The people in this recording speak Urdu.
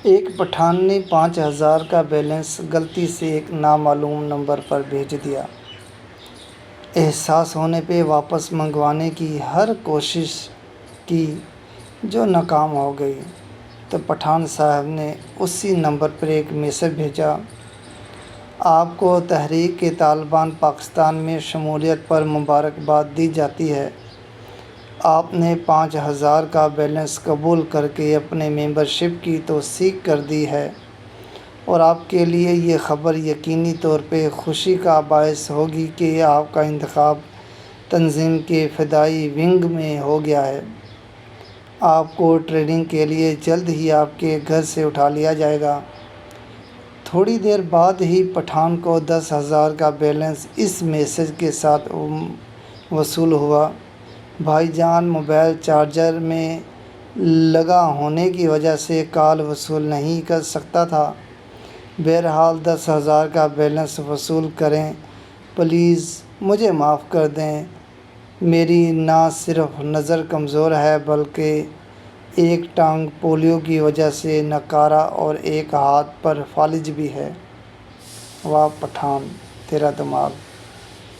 ایک پٹھان نے 5,000 کا بیلنس غلطی سے ایک نامعلوم نمبر پر بھیج دیا۔ احساس ہونے پہ واپس منگوانے کی ہر کوشش کی جو ناکام ہو گئی، تو پٹھان صاحب نے اسی نمبر پر ایک میسج بھیجا: آپ کو تحریک طالبان پاکستان میں شمولیت پر مبارکباد دی جاتی ہے۔ آپ نے 5,000 کا بیلنس قبول کر کے اپنے ممبرشپ کی توثیق کر دی ہے، اور آپ کے لیے یہ خبر یقینی طور پہ خوشی کا باعث ہوگی کہ آپ کا انتخاب تنظیم کے فدائی ونگ میں ہو گیا ہے۔ آپ کو ٹریننگ کے لیے جلد ہی آپ کے گھر سے اٹھا لیا جائے گا۔ تھوڑی دیر بعد ہی پٹھان کو 10,000 کا بیلنس اس میسج کے ساتھ وصول ہوا: بھائی جان، موبائل چارجر میں لگا ہونے کی وجہ سے کال وصول نہیں کر سکتا تھا۔ بہرحال 10,000 کا بیلنس وصول کریں۔ پلیز مجھے معاف کر دیں۔ میری نہ صرف نظر کمزور ہے بلکہ ایک ٹانگ پولیو کی وجہ سے ناکارہ اور ایک ہاتھ پر فالج بھی ہے۔ واہ پٹھان، تیرا دماغ